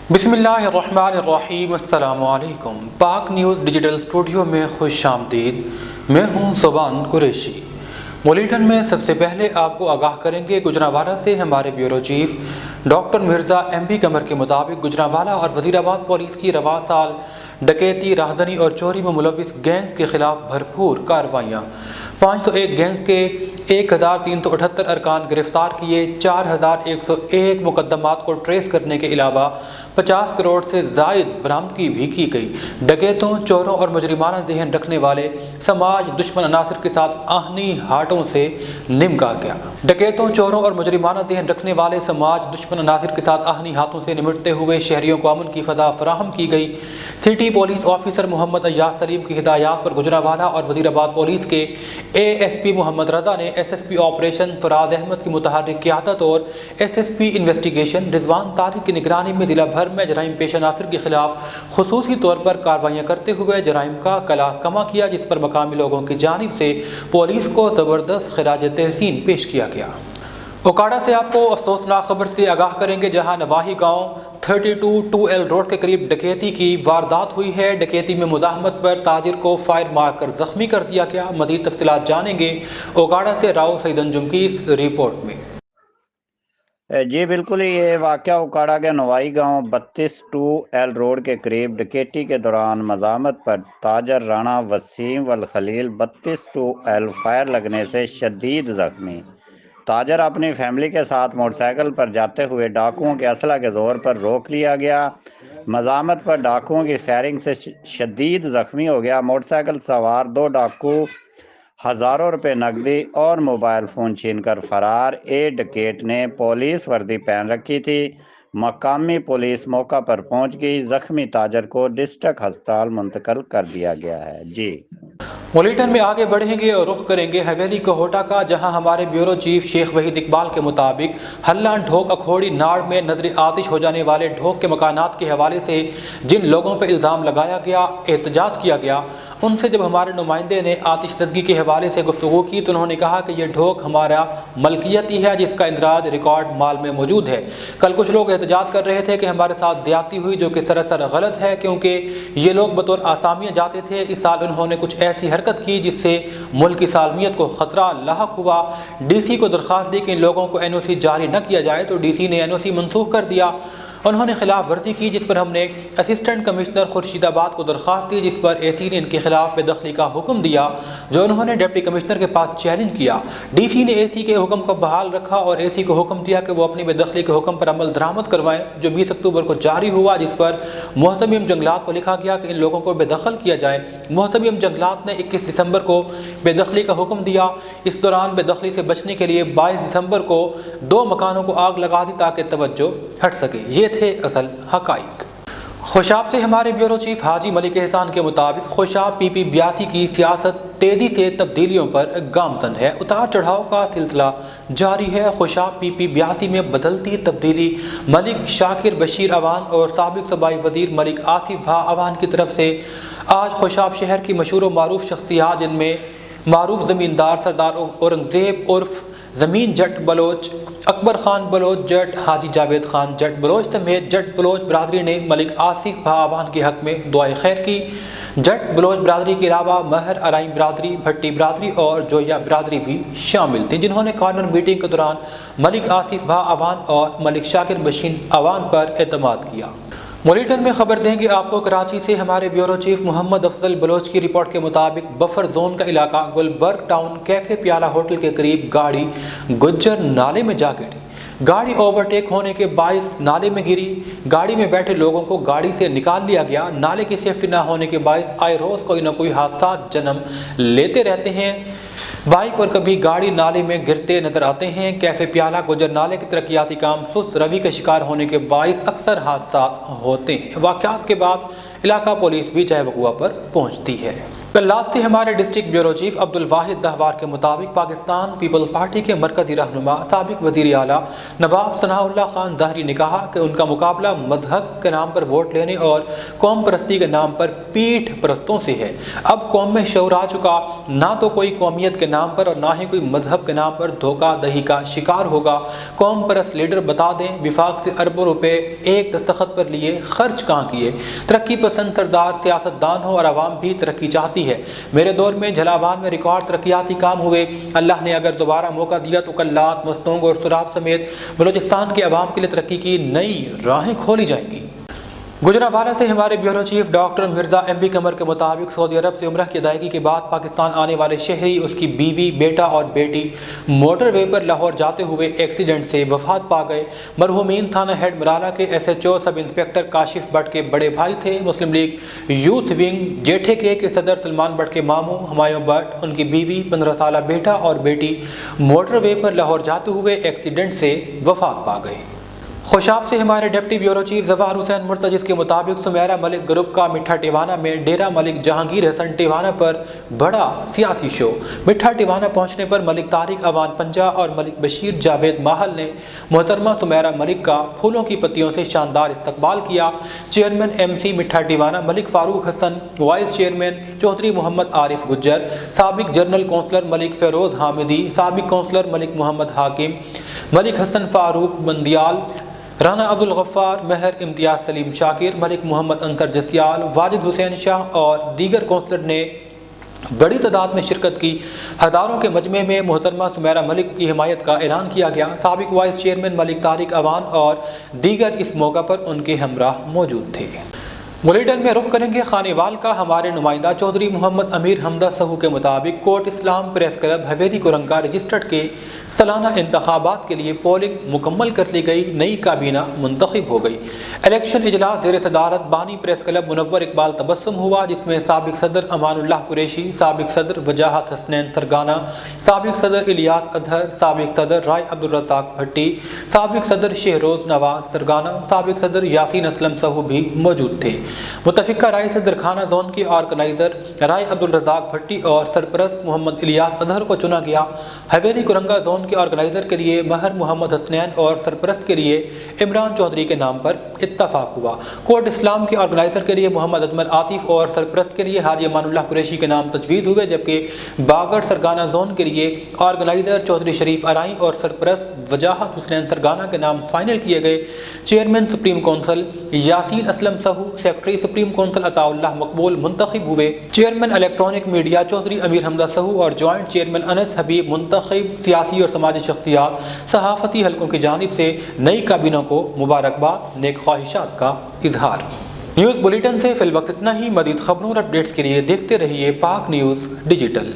बिस्मिल्लाहिर्रहमानिर्रहीम। अस्सलामु अलैकुम। पाक न्यूज़ डिजिटल स्टूडियो में खुश आमदीद। मैं हूं सुबान कुरैशी। बुलेटिन में सबसे पहले आपको आगाह करेंगे गुजरांवाला से हमारे bureau chief doctor Mirza MB. Qamar के मुताबिक गुजरांवाला और वज़ीराबाद पुलिस की रवा साल डकैती, राहदनी और चोरी में मुलविस गैंग के खिलाफ भरपूर कार्रवाइयाँ। 501 गैंग के 1378 अरकान गिरफ्तार किए, 4101 मुकदमात को ट्रेस करने के अलावा 50 करोड़ से जायद बरामदगी भी की गई। डकैतों, चोरों और मुजरिमाना ज़हन रखने वाले समाज दुश्मन अनासर के साथ आहनी हाटों से निमटा गया। डकैतों, चोरों और मुजरिमाना ज़हन रखने वाले समाज दुश्मन अनासर के साथ आहनी हाथों से निमटते हुए शहरियों को अमन की फ़ज़ा फराहम की गई। City police officer Mohammad Ayyaz Saleem की हिदायत पर गुजरांवाला और वज़ीराबाद पुलिस के ASP मोहम्मद रज़ा ने SSP ऑपरेशन फराज अहमद की मुतहर्रिक क़यादत और SSP इन्वेस्टिगेशन रिजवान तारिक की निगरानी में ज़िला भर में जराइम पेश अनासर के खिलाफ खुसूसी तौर पर कार्रवाइयाँ करते हुए जराइम का कला कमा किया, जिस पर मकामी लोगों की जानिब से पुलिस को ज़बरदस्त खिराज तहसीन पेश किया गया। ओकाड़ा से आपको अफसोसनाक खबर से आगाह करेंगे, जहां नवाही गांव 32-2L रोड के करीब डकैती की वारदात हुई है। डकैती में मुज़ाहमत पर ताजिर को फायर मारकर जख्मी कर दिया गया। मज़ीद तफसीलात जानेंगे ओकाड़ा से राव सईद अंजुम की इस रिपोर्ट में। जी बिल्कुल, ये वाक़या उकाड़ा के नवाई गांव 32-2L रोड के करीब डकैती के दौरान मज़ाहमत पर ताजर राणा वसीम वल खलील 32-2L फायर लगने से शदीद जख्मी। ताजर अपनी फैमिली के साथ मोटरसाइकिल पर जाते हुए डाकुओं के असला के जोर पर रोक लिया गया। मज़ाहमत पर डाकुओं की फायरिंग से शदीद जख्मी हो गया। मोटरसाइकिल सवार 2 डाकू हज़ारों रुपए नकदी और मोबाइल फ़ोन छीनकर फरार। डकैत ने पुलिस वर्दी पहन रखी थी। मकामी पुलिस मौका पर पहुंच गई। जख्मी ताजर को डिस्ट्रिक्ट अस्पताल मुंतकिल कर दिया गया है। जी बुलेटिन में आगे बढ़ेंगे और रुख करेंगे हवेली कोहोटा का, जहां हमारे ब्यूरो चीफ शेख वहीद इकबाल के मुताबिक हल्ला ढोक अखोड़ी नाड़ में नजर आतिश हो जाने वाले ढोक के मकानात के हवाले से जिन लोगों पर इल्ज़ाम लगाया गया, एहतजाज किया गया, उनसे जब हमारे नुमाइंदे ने आतिशदगी के हवाले से गुफ्तगू की तो उन्होंने कहा कि यह ढोक हमारा मलकियत ही है, जिसका इंदराज रिकॉर्ड माल में मौजूद है। कल कुछ लोग एहतजाज कर रहे थे कि हमारे साथ ज्यादती हुई, जो कि सरासर गलत है, क्योंकि ये लोग बतौर आसामियाँ जाते थे। इस साल उन्होंने कुछ ऐसी हरकत की जिससे मुल्क की सालमियत को ख़तरा लाहक हुआ। DC को दरख्वास्त दी कि इन लोगों को NOC जारी न किया जाए, तो DC ने NOC मनसूख कर दिया। उन्होंने खिलाफ वर्जी की, जिस पर हमने असिस्टेंट कमिश्नर खुर्शीदाबाद को दरख्वास्त दी, जिस पर AC ने इनके खिलाफ बेदखली का हुक्म दिया, जो उन्होंने डिप्टी कमिश्नर के पास चैलेंज किया। DC ने AC के हुक्म को बहाल रखा और AC को हुक्म दिया कि वो अपनी बेदखली के हुक्म पर अमल दरामद करवाएं, जो 20 अक्टूबर को जारी हुआ, जिस पर मोहतमिम जंगलात को लिखा गया कि इन लोगों को बेदखल किया जाए। मोहतमिम जंगलात ने 21 दिसंबर को बेदखली का हुक्म दिया। इस दौरान बेदखली से बचने के लिए 22 दिसंबर को 2 मकानों को आग लगा दी ताकि तवज्जो हट सके। ये थे असल हकाइक। खुशाब से हमारे ब्यूरो चीफ हाजी मलिक एहसान के मुताबिक खुशाब PP 82 की सियासत तेजी से तब्दीलियों पर गामजन है। उतार चढ़ाव का सिलसिला जारी है। खुशाब PP 82 में बदलती तब्दीली मलिक शाकिर बशीर अवान और साबिक सूबाई वजीर मलिक आसिफ भा अवान की तरफ से आज खुशाब शहर की मशहूर व मारूफ शख्सियात, जिनमें मारूफ ज़मींदार सरदार औरंगज़ेब उर्फ ज़मीन जट बलोच, अकबर खान बलोच जट, हाजी जावेद खान जट बलोच समेत जट बलोच बरादरी ने मलिक आसिफ भा अवान के हक़ में दुआए खैर की। जट बलोच बरादरी के अलावा महर अराइम बरादरी, भट्टी बरादरी और जोया बरादरी भी शामिल थी, जिन्होंने कॉर्नर मीटिंग के दौरान मलिक आसिफ भा अवान और मलिक शाकिर बशीर अवान पर एतमाद किया। बुलेटिन में खबर देंगे आपको कराची से हमारे ब्यूरो चीफ मोहम्मद अफजल बलोच की रिपोर्ट के मुताबिक बफर जोन का इलाका Gulberg town cafe Pyala hotel के करीब गाड़ी गुज्जर नाले में जा गिरी। गाड़ी ओवरटेक होने के बाइस नाले में गिरी। गाड़ी में बैठे लोगों को गाड़ी से निकाल लिया गया। नाले की सेफ्टी न होने के बाइस आए रोज कोई न कोई हादसा जन्म लेते रहते हैं। बाइक और कभी गाड़ी नाले में गिरते नजर आते हैं। कैफे प्याला गुजर नाले के तरक्याती काम सुस्त रवि का शिकार होने के बाइस अक्सर हादसा होते हैं। वाक़यात के बाद इलाका पुलिस भी जय वक़ुआ पर पहुँचती है। कल्लात से हमारे डिस्ट्रिक्ट ब्यूरो चीफ अब्दुल वाहिद दहवार के मुताबिक पाकिस्तान पीपल्स पार्टी के मरकजी रहनुमा साबिक वज़ीर आला नवाब सनाउल्लाह खान दहरी ने कहा कि उनका मुकाबला मजहब के नाम पर वोट लेने और कौम परस्ती के नाम पर पीठ परस्तों से है। अब कौम में शऊर आ चुका, ना तो कोई कौमियत के नाम पर और ना ही कोई मजहब के नाम पर धोखा दही का शिकार होगा। कौम परस्त लीडर बता दें विफाक से अरबों रुपए एक दस्तखत पर लिए खर्च कहाँ किए। तरक्की पसंद सरदार सियासतदान हो और आवाम भी तरक्की चाहती है। मेरे दौर में झलावान में रिकॉर्ड तरक्याती काम हुए। अल्लाह ने अगर दोबारा मौका दिया तो कल्लात, मस्तोंग और सुराब समेत बलूचिस्तान के अवाम के लिए तरक्की की नई राहें खोली जाएंगी। गुजरावाला से हमारे bureau chief doctor Mirza MB Qamar के मुताबिक सऊदी अरब से उम्रह की अदायगी के बाद पाकिस्तान आने वाले शहरी, उसकी बीवी, बेटा और बेटी मोटर वे पर लाहौर जाते हुए एक्सीडेंट से वफात पा गए। मरहूमीन थाना हेड मराला के SHO sub inspector Kashif Bhatt के बड़े भाई थे। मुस्लिम लीग यूथ विंग जेठे के सदर सलमान भट्ट के मामू हुमायूं भट्ट, उनकी बीवी, 15 साला बेटा और बेटी मोटर वे पर लाहौर जाते हुए एक्सीडेंट से वफात पा गए। खुशाब से हमारे deputy bureau chief Jawahar Hussain मुर्तजिस के मुताबिक सुमेरा मलिक ग्रुप का मिठा टिवाना में डेरा मलिक जहांगीर हसन टिवाना पर बड़ा सियासी शो। मिठा टिवाना पहुंचने पर मलिक तारिक अवान पंजा और मलिक बशीर जावेद माहल ने मोहतरमा सुमेरा मलिक का फूलों की पत्तियों से शानदार इस्तकबाल किया। चेयरमैन MC मिठा टिवाना मलिक फारूक हसन, वाइस चेयरमैन चौधरी मोहम्मद आरिफ गुज्जर, साबिक जनरल कौंसलर मलिक फेरोज हामिदी, साबिक कौंसलर मलिक मोहम्मद हाकिम, मलिक हसन फारूक बंदियाल, राना अब्दुल गफ्फार, महर इम्तियाज सलीम शाकिर, मलिक मोहम्मद अंतर जसियाल, वाजिद हुसैन शाह और दीगर कौंसलर ने बड़ी तादाद में शिरकत की। हज़ारों के मजमे में मोहतरमा सुमेरा मलिक की हिमायत का ऐलान किया गया। साबिक वाइस चेयरमैन मलिक तारिक अवान और दीगर इस मौका पर उनके हमराह मौजूद थे। बुलेटिन में रुख करेंगे खानेवाल का। हमारे नुमाइंदा चौधरी मोहम्मद अमीर हमदा सहू के मुताबिक कोट इस्लाम प्रेस क्लब हवेली कुरंगा रजिस्टर्ड के सालाना इंतखाबात के लिए पोलिंग मुकम्मल कर ली गई। नई काबीना मुंतखब हो गई। इलेक्शन इजलास ज़ेर सदारत बानी प्रेस क्लब मुनव्वर इकबाल तबस्सुम हुआ, जिसमें साबिक सदर अमानुल्लाह कुरैशी, साबिक सदर वजाहत हसनैन सरगाना, साबिक सदर इलियास अजहर, साबिक सदर राय अब्दुल रज़ाक भट्टी, साबिक सदर शहरोज नवाज सरगाना, साबिक सदर यासीन असलम सहू भी मौजूद थे। मुतफिका राय से दरखाना जोन के ऑर्गेनाइजर राय अब्दुल रज़ाक भट्टी और सरपरस्त मोहम्मद इलियास अजहर को चुना गया। हवेली कुरंगा जोन के ऑर्गेनाइजर के लिए महर मोहम्मद हसनैन और सरपरस्त के लिए इमरान चौधरी के नाम पर इत्तफाक हुआ। कोट इस्लाम के ऑर्गेनाइजर के लिए मोहम्मद अजमल आतिफ और सरपरस्त के लिए हाजी अमानुल्लाह कुरैशी के नाम तजवीज़ हुए, जबकि बागड़ सरगाना जोन के लिए ऑर्गेनाइजर चौधरी शरीफ अराई और सरपरस्त वजाहत हुसैन सरगाना के नाम फाइनल किए गए। Chairman supreme council Yasin Aslam Sahu, secretary supreme council Ataullah Maqbool मुंतखब हुए। चेयरमैन इलेक्ट्रॉनिक मीडिया चौधरी अमीर हमदा सहू और जॉइंट चेयरमैन अनस हबीब मुंतखब। सियासी और समाजी शख्सियात, सहाफ़ती हलकों की जानिब से नई काबीना को मुबारकबाद, नेक ख्वाहिशात का इजहार। न्यूज़ बुलेटिन से फिल वक्त इतना ही। मज़ीद खबरों और अपडेट्स के लिए देखते रहिए पाक न्यूज़ डिजिटल।